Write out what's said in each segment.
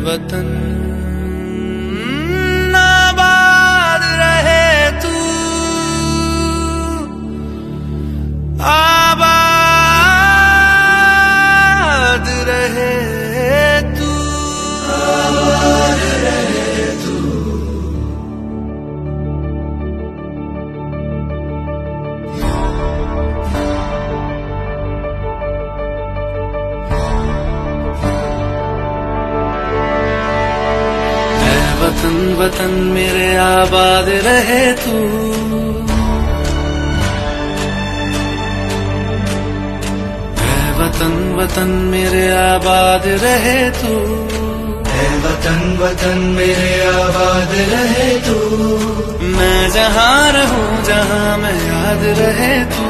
वतन आबाद रहे तू, आबाद रहे तू, आबाद रहे तू। वतन वतन मेरे आबाद रहे तू, वतन वतन मेरे आबाद रहे तू, वतन वतन मेरे आबाद रहे तू। मैं जहाँ रहूं जहाँ मैं याद रहे तू,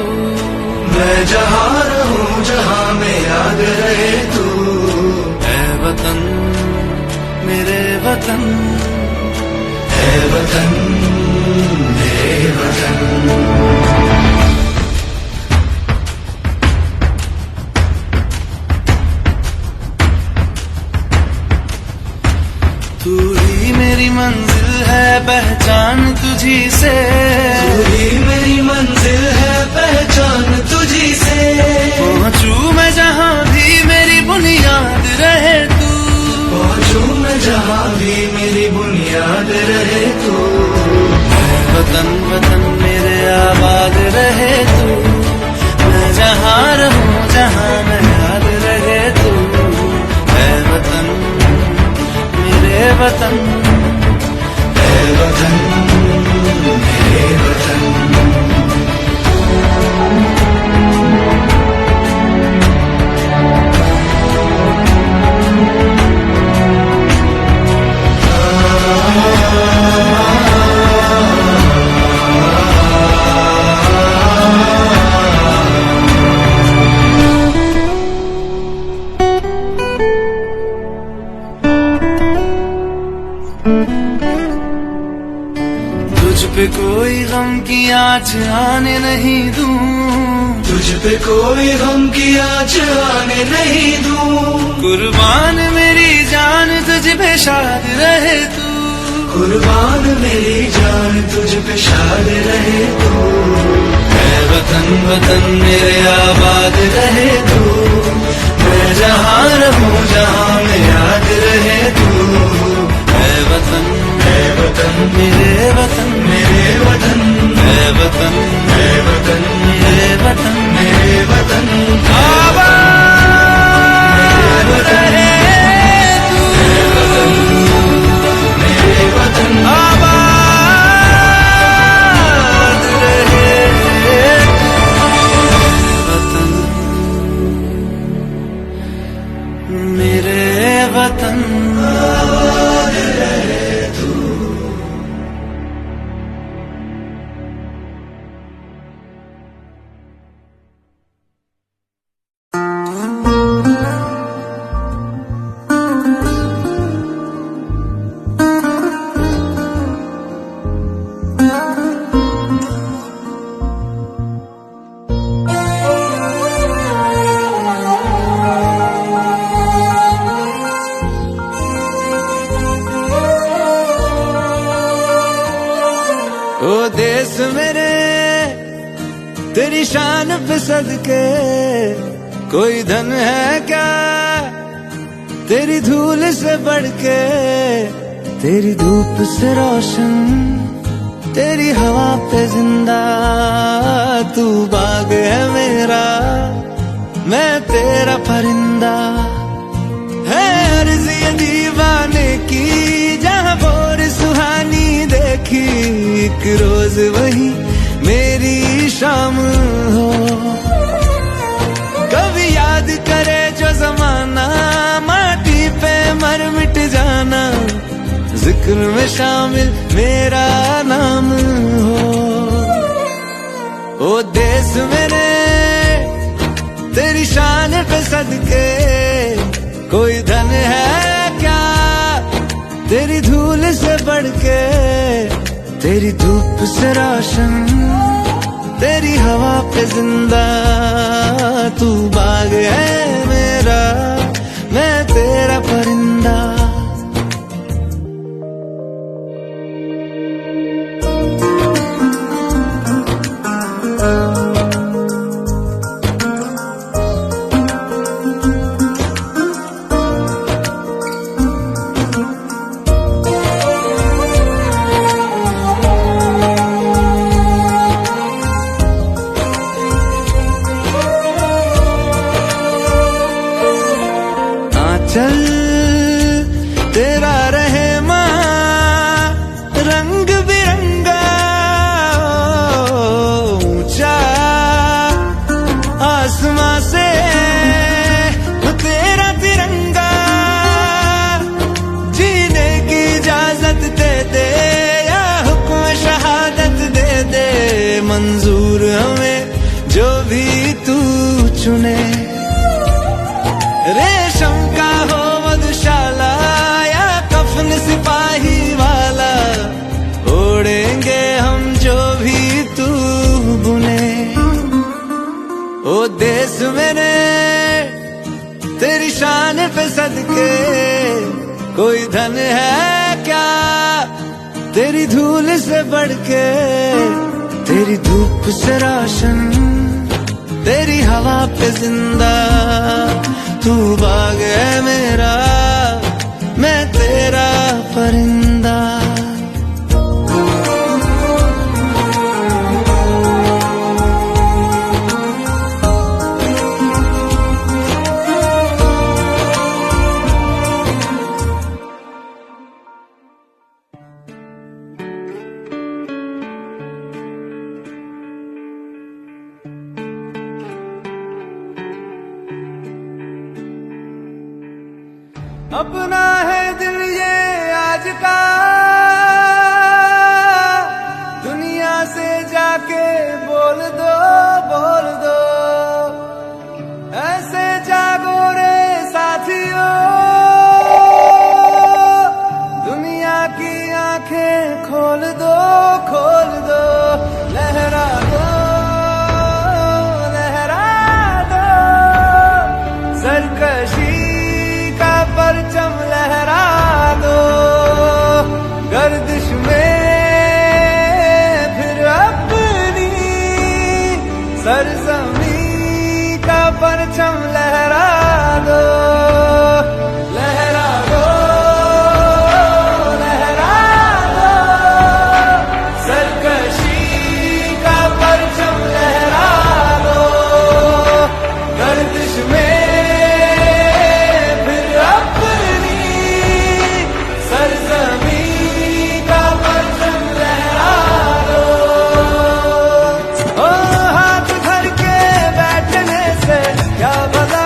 मैं जहाँ रहूं जहाँ मैं याद रहे तू। है वतन मेरे वतन, है वतन मेरे वतन। तू ही मेरी मंजिल है पहचान तुझी से, तू ही मेरी मंजिल है पहचान तुझी से। पहुँचू मैं जहाँ भी मेरी बुनियाद रहे तू, पहुँचू मैं जहाँ भी मेरी बुनियाद रहे तू। वतन वतन मेरे आबाद रहे तू, मैं जहाँ रहूं जहाँ मैं याद रहे तू। है वतन मेरे वतन, है वतन मेरे वतन। तुझ पे कोई गम की आँच आने नहीं दूं, तुझ पे कोई गम की आँच आने नहीं दूं। कुर्बान मेरी जान तुझ पे शाद रहे तू, कुर्बान मेरी जान तुझ पे शाद रहे तू। है वतन वतन मेरे आबाद रहे तू, मैं जहाँ रहूं जहाँ मैं याद रहे तू। है वतन मेरे वतन, मेरे वतन है वतन मेरे वतन, मेरे वतन आबाद रहे तू, मेरे वतन आबाद रहे तू। वतन मेरे वतन, आबाद रहे तू। ओ देश मेरे तेरी शान पे सदके, कोई धन है क्या तेरी धूल से बढ़ के। तेरी धूप से रोशन, तेरी हवा पे जिंदा, तू बाग है मेरा मैं तेरा परिंदा। है अर्ज़ ये दीवाने की जहाँ बोर सुहानी देखी, एक रोज वही मेरी शाम हो। कभी याद करे जो जमाना, माटी पे मर मिट जाना, जिक्र में शामिल मेरा नाम हो। ओ देश मेरे तेरी शान पे सदके, कोई धन है क्या तेरी धूल से बढ़ के। तेरी धूप से रोशन, तेरी हवा पे जिंदा, तू बाग है मेरा मैं तेरा परिंदा। चल तेरा रहे रंग बिरंगा ऊंचा आसमां से तेरा तिरंगा जीने की इजाजत दे दे या हुक्म शहादत दे दे मंजूर हमें जो भी तू चुने रेशम का हो मधुशाला या कफन सिपाही वाला ओढ़ेंगे हम जो भी तू बुने ओ देश मेरे तेरी शान पे सदके कोई धन है क्या तेरी धूल से बढ़ के तेरी धूप से रोशन तेरी हवा पे जिंदा तू बाग है मेरा मैं तेरा परिंदा अपना है दिल ये आज का दुनिया से जाके बोल दो ऐसे जागो रे साथियों दुनिया की आंखें खोल दो लहरा दो सरकशी परचम लहरा दो गर्दिश में फिर अपनी सरजमी का परचम लहरा दो सरकशी का परचम लहरा दो गर्दिश में क्या बता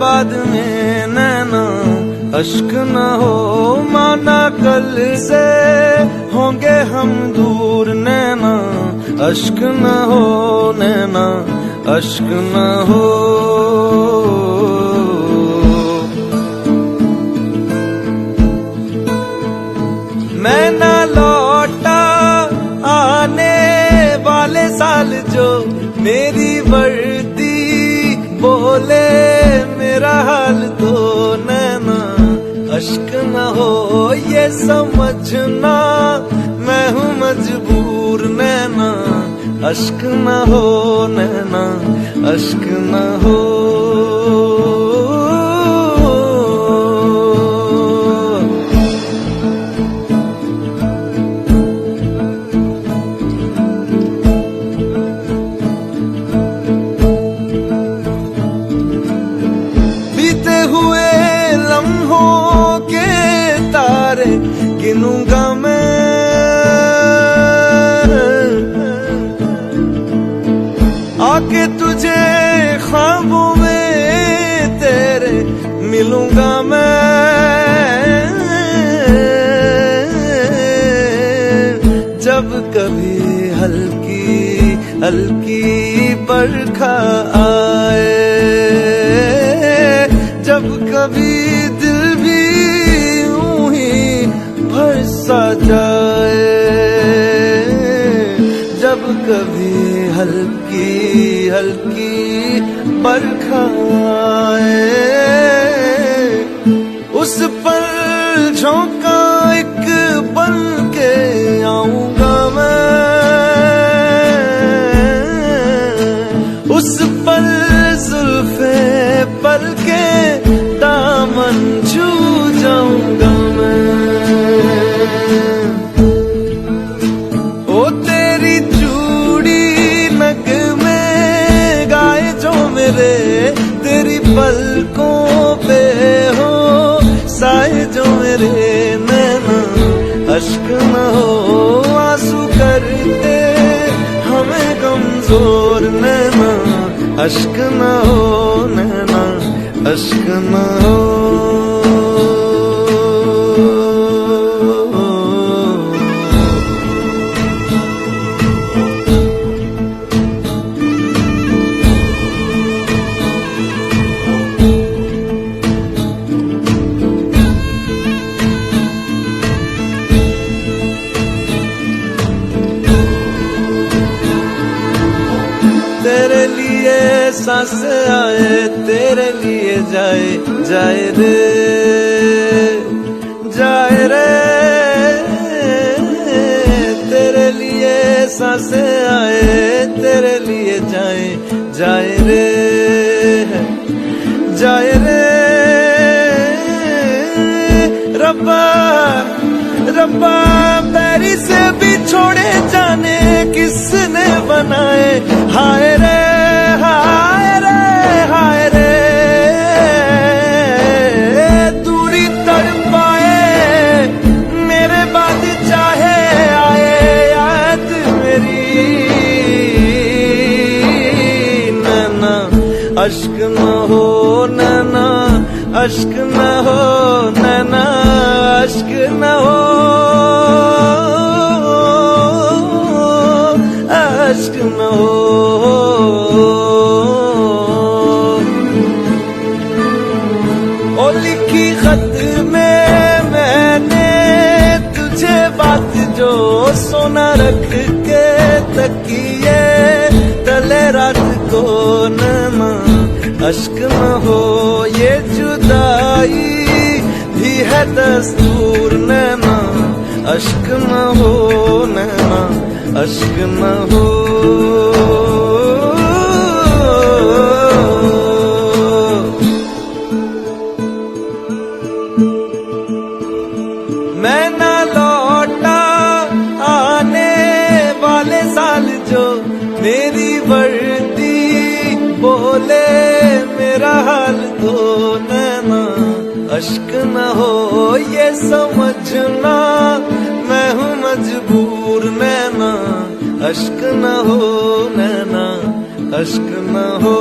बाद में नैना अश्क न हो, माना कल से होंगे हम दूर नैना अश्क न हो, नैना अश्क न हो। मैं ना लौटा आने वाले साल जो मेरी वर्दी बोले मेरा हाल तो नैना अश्क न हो, ये समझना मैं हूँ मजबूर नैना अश्क न हो, नैना अश्क न हो। गिनूंगा मैं आके तुझे ख्वाबों में तेरे मिलूंगा मैं, जब कभी हल्की हल्की बरखा आए, जब कभी दिल भी सा जाए, जब कभी हल्की हल्की बरखा आए, उस पर झोंका एक बन के आऊंगा मैं, उस पर जुल्फे पल के दामन छू जाऊंगा मैं। ओ तेरी चूड़ी नग में गाए जो मेरे, तेरी पलकों पे हो साए जो मेरे नैना अश्क न हो, आंसू करते हमें कमजोर नैना अश्क न हो, नैना अश्क न हो। तेरे लिए सांस आए, तेरे लिए जाए जाए रे, जाए रे, तेरे लिए सांस आए, तेरे लिए जाए जाए रे, जाए रे। रब्बा रब्बा पैरी से भी छोड़े जाने किसने बनाए, हाय रे हाय रे हाय रे, दूरी तड़पाए मेरे बाद चाहे आए याद मेरी, नैना अश्क न हो, नैना अश्क न हो, नैना अश्क न हो, अश्क न हो। ओ लिखी खत में मैंने तुझे बात जो सोना रख के तकिए तले रात को नैना अश्क न हो, ये जुदाई भी है दस्तूर नैना अश्क न हो, नैना अश्क न हो। मैं ना लौटा आने वाले साल जो मेरी वर्दी बोले मेरा हाल तो नैना अश्क न हो, ये समझना मैं हूँ मजबूर नैना अश्क न हो, नैना अश्क न हो।